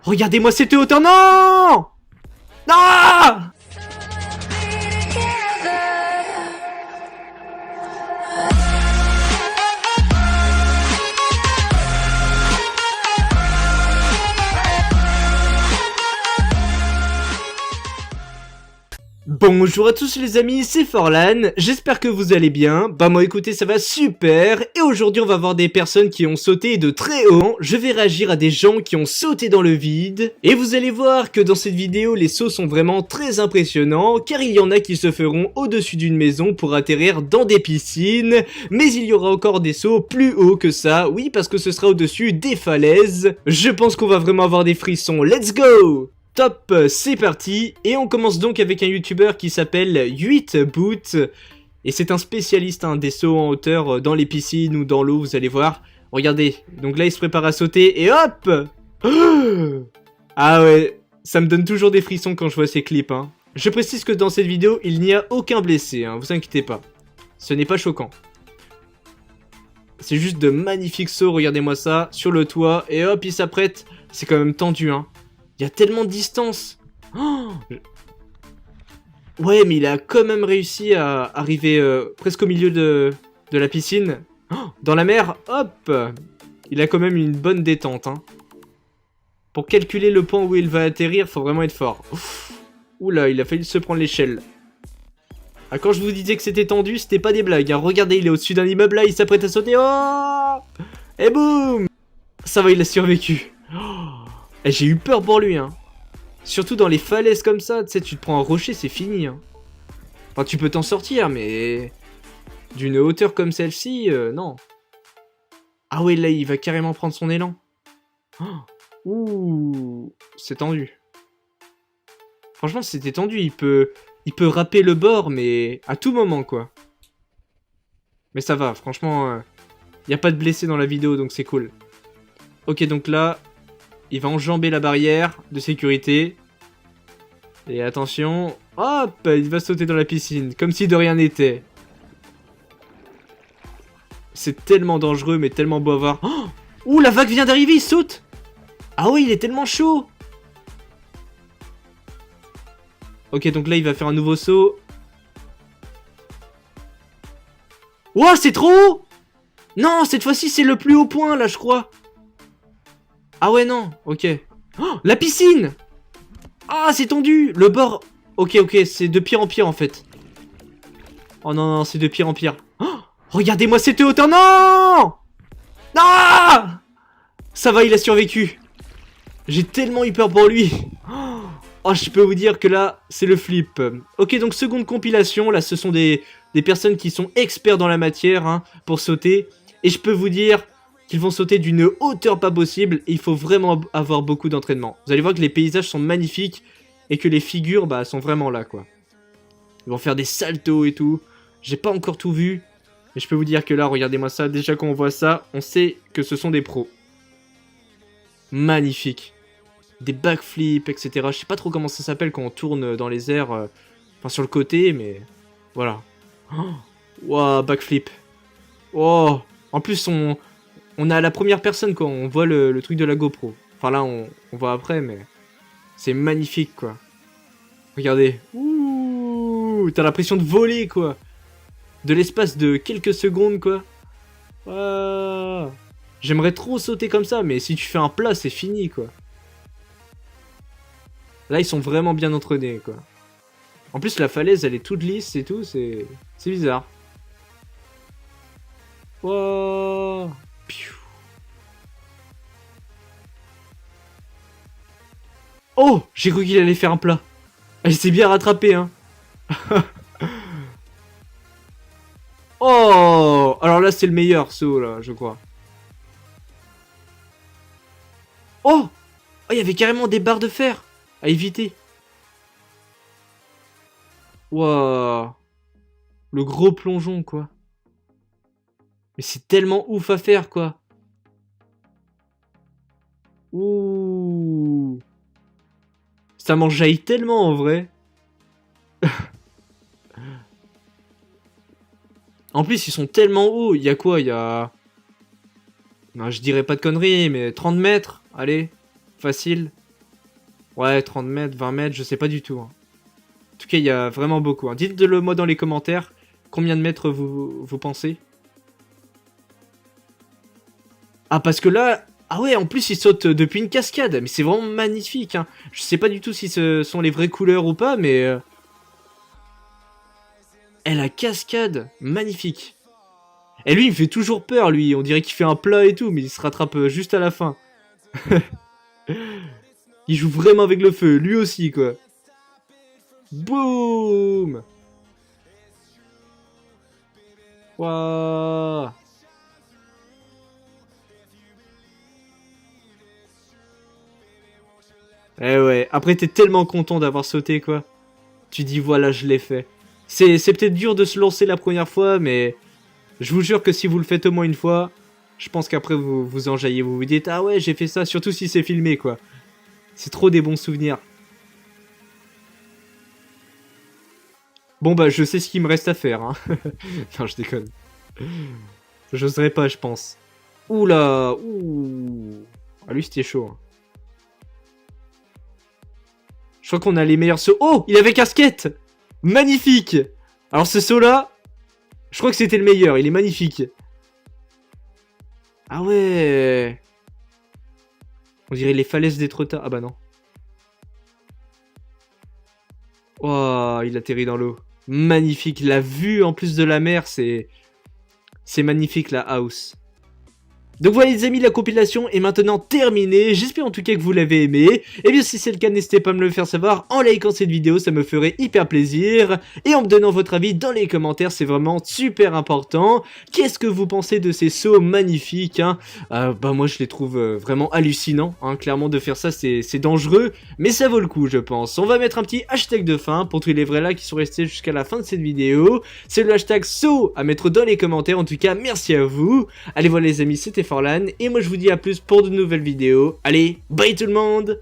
Regardez-moi cette hauteur. Non! Non! Bonjour à tous les amis, c'est Forlan, j'espère que vous allez bien. Bah moi écoutez, ça va super. Et aujourd'hui on va voir des personnes qui ont sauté de très haut. Je vais réagir à des gens qui ont sauté dans le vide. Et vous allez voir que dans cette vidéo les sauts sont vraiment très impressionnants, car il y en a qui se feront au-dessus d'une maison pour atterrir dans des piscines. Mais il y aura encore des sauts plus hauts que ça, oui, parce que ce sera au-dessus des falaises. Je pense qu'on va vraiment avoir des frissons, let's go! Top, c'est parti, et on commence donc avec un youtubeur qui s'appelle 8boot, et c'est un spécialiste des sauts en hauteur dans les piscines ou dans l'eau, vous allez voir. Regardez, donc là il se prépare à sauter, et hop. Ah ouais, ça me donne toujours des frissons quand je vois ces clips. Je précise que dans cette vidéo, il n'y a aucun blessé, vous inquiétez pas. Ce n'est pas choquant. C'est juste de magnifiques sauts, regardez-moi ça, sur le toit, et hop, il s'apprête. C'est quand même tendu, Il y a tellement de distance. Ouais, mais il a quand même réussi à arriver presque au milieu de la piscine. Dans la mer, hop. Il a quand même une bonne détente. Pour calculer le point où il va atterrir, faut vraiment être fort. Oula, il a failli se prendre l'échelle. Ah, quand je vous disais que c'était tendu, c'était pas des blagues. Regardez, il est au-dessus d'un immeuble là, il s'apprête à sauter. Oh! Et boum! Ça va, il a survécu. Et j'ai eu peur pour lui, Surtout dans les falaises comme ça, tu sais, tu te prends un rocher, c'est fini, Enfin, tu peux t'en sortir, mais... d'une hauteur comme celle-ci, non. Ah ouais, là, il va carrément prendre son élan. Ouh, c'est tendu. Franchement, c'était tendu, il peut râper le bord, mais à tout moment, quoi. Mais ça va, franchement, y a pas de blessés dans la vidéo, donc c'est cool. Ok, donc là... il va enjamber la barrière de sécurité. Et attention. Hop, il va sauter dans la piscine. Comme si de rien n'était. C'est tellement dangereux, mais tellement beau à voir. Oh, ouh, la vague vient d'arriver, il saute. Ah oui, il est tellement chaud. Ok, donc là, il va faire un nouveau saut. Ouah, c'est trop haut. Non, cette fois-ci, c'est le plus haut point, là, je crois. Ah ouais, non, ok. Oh, la piscine! Ah, c'est tendu! Le bord... Ok, c'est de pire en pire, en fait. Oh non, non, c'est de pire en pire. Oh, regardez-moi cette hauteur, non! Non! Ça va, il a survécu. J'ai tellement eu peur pour lui. Oh, je peux vous dire que là, c'est le flip. Ok, donc seconde compilation. Là, ce sont des personnes qui sont experts dans la matière, pour sauter. Et je peux vous dire... qu'ils vont sauter d'une hauteur pas possible, et il faut vraiment avoir beaucoup d'entraînement. Vous allez voir que les paysages sont magnifiques, et que les figures, sont vraiment là, quoi. Ils vont faire des saltos et tout. J'ai pas encore tout vu, mais je peux vous dire que là, regardez-moi ça, déjà quand on voit ça, on sait que ce sont des pros. Magnifique. Des backflips, etc. Je sais pas trop comment ça s'appelle quand on tourne dans les airs, enfin sur le côté, mais voilà. Wow, backflip. Oh, en plus, on a la première personne, quoi. On voit le truc de la GoPro. Enfin, là, on voit après, mais... c'est magnifique, quoi. Regardez. Ouh, t'as l'impression de voler, quoi. De l'espace de quelques secondes, quoi. Ah. J'aimerais trop sauter comme ça, mais si tu fais un plat, c'est fini, quoi. Là, ils sont vraiment bien entraînés, quoi. En plus, la falaise, elle est toute lisse et tout. C'est bizarre. Wow. Oh, j'ai cru qu'il allait faire un plat. Elle s'est bien rattrapée, Oh, alors là, c'est le meilleur saut, là, je crois. Oh, il y avait carrément des barres de fer à éviter. Waouh. Le gros plongeon, quoi. Mais c'est tellement ouf à faire, quoi. Ouh. Ça m'enjaille tellement, en vrai. En plus, ils sont tellement hauts. Il y a quoi? Il y a... non, je dirais pas de conneries, mais 30 mètres. Allez, facile. Ouais, 30 mètres, 20 mètres, je sais pas du tout. Hein. En tout cas, il y a vraiment beaucoup. Hein. Dites-le moi dans les commentaires. Combien de mètres vous pensez? Ah, parce que là... Ah ouais, en plus, il saute depuis une cascade. Mais c'est vraiment magnifique. Hein. Je sais pas du tout si ce sont les vraies couleurs ou pas, mais... Eh, la cascade, magnifique. Et lui, il me fait toujours peur, lui. On dirait qu'il fait un plat et tout, mais il se rattrape juste à la fin. Il joue vraiment avec le feu, lui aussi, quoi. Boum. Waouh. Eh ouais, après t'es tellement content d'avoir sauté, quoi. Tu dis, voilà, je l'ai fait. C'est peut-être dur de se lancer la première fois, mais... Je vous jure que si vous le faites au moins une fois, je pense qu'après vous vous enjaillez, vous vous dites, ah ouais, j'ai fait ça, surtout si c'est filmé, quoi. C'est trop des bons souvenirs. Bon bah, je sais ce qu'il me reste à faire, hein. Non, je déconne. J'oserais pas, je pense. Oula, ouh. Ah, lui, c'était chaud. Hein. Je crois qu'on a les meilleurs sauts. Oh, il avait casquette. Magnifique. Alors ce saut-là, je crois que c'était le meilleur. Il est magnifique. Ah ouais. On dirait les falaises d'Étretat. Ah bah non. Oh, il atterrit dans l'eau. Magnifique. La vue en plus de la mer, c'est magnifique la house. Donc voilà les amis, la compilation est maintenant terminée, j'espère en tout cas que vous l'avez aimé, et bien si c'est le cas n'hésitez pas à me le faire savoir en likant cette vidéo, ça me ferait hyper plaisir, et en me donnant votre avis dans les commentaires, c'est vraiment super important. Qu'est-ce que vous pensez de ces sauts magnifiques hein bah moi je les trouve vraiment hallucinants, hein. Clairement de faire ça c'est dangereux, mais ça vaut le coup je pense. On va mettre un petit hashtag de fin pour tous les vrais là qui sont restés jusqu'à la fin de cette vidéo, c'est le hashtag saut à mettre dans les commentaires, en tout cas merci à vous. Allez voilà les amis, c'était Forlan, et moi je vous dis à plus pour de nouvelles vidéos. Allez, bye tout le monde!